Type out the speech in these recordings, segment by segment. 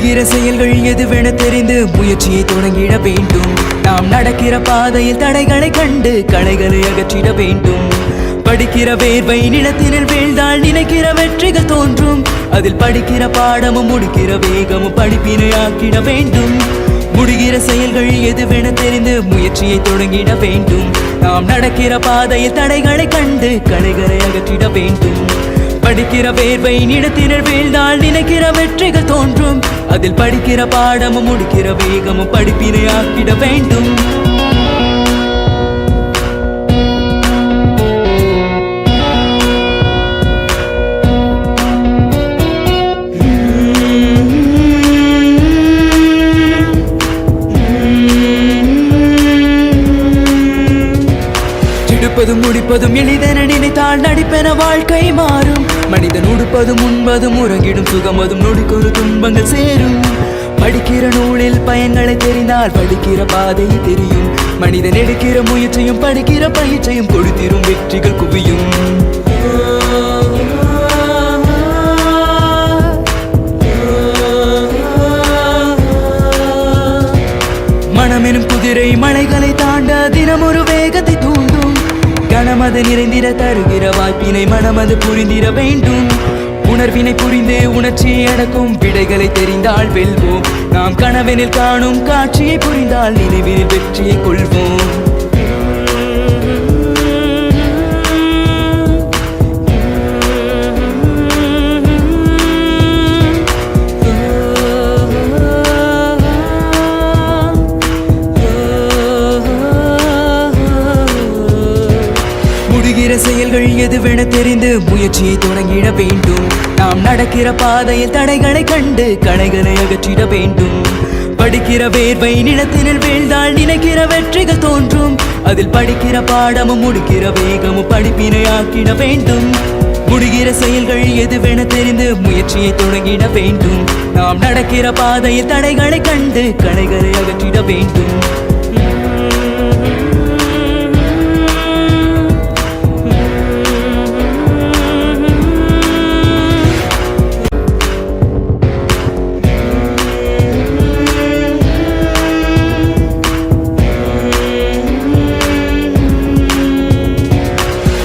முடிகிற செயல்கள் எதுவென தெரிந்து முயற்சியை தொடங்கிட வேண்டும். நாம் நடக்கிற பாதையில் தடைகளை கண்டு களைகளை அகற்றிட வேண்டும். படிக்கிற வேர்வை நிலத்தினில் வீழ்ந்தால் நினைக்கிற வெற்றிகள் தோன்றும். அதில் படிக்கிற பாடமும் முடிக்கிற வேகமும் படிப்பினை ஆக்கிட வேண்டும். முடிகிற செயல்கள் எதுவென தெரிந்து முயற்சியை தொடங்கிட வேண்டும். நாம் நடக்கிற பாதையில் தடைகளை கண்டு களைகளை அகற்றிட வேண்டும். படிக்கிற வேர்வை நிலத்தினில் வீழ்ந்தால் நினைக்கிற வெற்றிகள் தோன்றும். அதில் படிக்கிற பாடமும் முடிக்கிற வேகமும் படிப்பினை ஆக்கிட வேண்டும். எடுப்பதும் முடிப்பதும் எளிதென நினைத்தால் நடிப்பென வாழ்க்கை மாறும். மனிதன் உடுப்பதும் உண்பதும் உறங்கிடும் சுகமதும் நொடிக்கொரு துன்பங்கள் சேரும். படிக்கிற நூலில் பயன்களை தெரிந்தால் படிக்கிற பாதை தெரியும். மனிதன் எடுக்கிற முயற்சியும் படிக்கிற பயிற்சியும் கொடுத்திரும் வெற்றிகள் குவியும். மனமெனும் குதிரை மலைகளை தாண்ட தினம் ஒரு வேகத்தை தூண்டும். கனமது நிறைந்திட தருகிற வாய்ப்பினை மனமது புரிந்திட வேண்டும். உணர்வினை புரிந்து உணர்ச்சியை அடக்கும் விடைகளை தெரிந்தால் வெல்வோம். நாம் கனவெனில் காணும் காட்சியை புரிந்தால் நினைவில் வெற்றியை கொள்வோம். முடிகிற செயல்கள் எதுவென தெரிந்து முயற்சியை தொடங்கிட வேண்டும். நாம் நடக்கிற பாதையில் தடைகளை கண்டு களைகளை அகற்றிட வேண்டும். படிக்கிற வேர்வை நிலத்தினில் வீழ்ந்தால் நினைக்கிற வெற்றிகள் தோன்றும். அதில் படிக்கிற பாடமும் முடிக்கிற வேகமும் படிப்பினை ஆக்கிட வேண்டும். முடிகிற செயல்கள் எதுவென தெரிந்து முயற்சியை தொடங்கிட வேண்டும். நாம் நடக்கிற பாதையில் தடைகளை கண்டு களைகளை அகற்றிட வேண்டும்.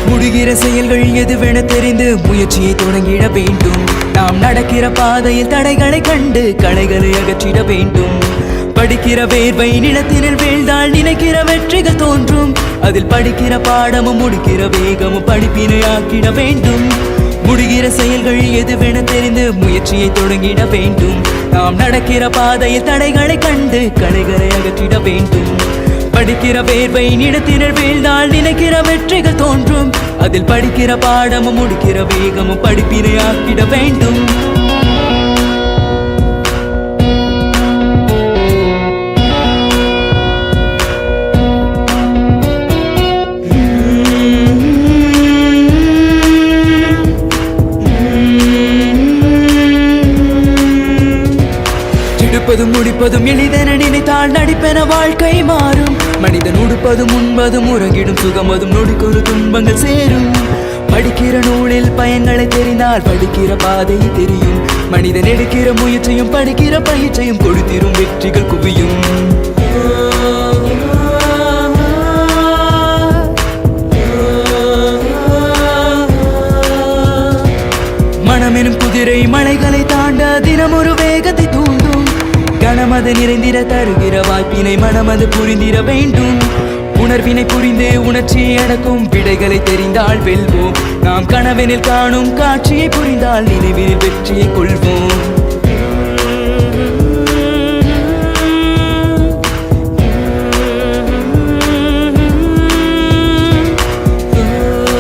முடிகிற செயல்கள் எதுவென தெரிந்து முயற்சியை தொடங்கிட வேண்டும். நாம் நடக்கிற பாதையில் தடைகளை கண்டு களைகளை அகற்றிட வேண்டும். படிக்கிற வேர்வை நிலத்தினில் வீழ்ந்தால் நினைக்கிற வெற்றிகள் தோன்றும். அதில் படிக்கிற பாடமும் முடிக்கிற வேகமும் படிப்பினை ஆக்கிட வேண்டும். முடிகிற செயல்கள் எதுவென தெரிந்து முயற்சியை தொடங்கிட வேண்டும். நாம் நடக்கிற பாதையில் தடைகளை கண்டு களைகளை அகற்றிட வேண்டும். படிக்கிற வேர்வை நிலத்தினில் வீழ்ந்தால் நினைக்கிற வெற்றிகள் தோன்றும். அதில் படிக்கிற பாடமும் முடிக்கிற வேகமும் படிப்பினை ஆக்கிட வேண்டும். எடுப்பதும் முடிப்பதும் எளிதென நினைத்தால் நடிப்பென வாழ்க்கை மாறும். மனிதன் உடுப்பதும் உண்பதும் உறங்கிடும் சுகமதும் நொடிக்கொரு துன்பங்கள் சேரும். படிக்கிற நூலில் பயன்களை தெரிந்தால் படிக்கிற பாதை தெரியும். மனிதன் எடுக்கிற முயற்சியும் படிக்கிற பயிற்சியும் கொடுத்திரும் வெற்றிகள் குவியும். மனமெனும் குதிரை மலைகளை தாண்ட தினம் ஒரு வேகத்தை தூண்டும். கனமது நிறைந்திட தருகிற வாய்ப்பினை மனமது புரிந்திட வேண்டும். உணர்வினை புரிந்து உணர்ச்சியை அடக்கும் விடைகளை தெரிந்தால் வெல்வோம். நாம் கனவெனில் காணும் காட்சியை புரிந்தால் நினைவில் வெற்றியை கொள்வோம்.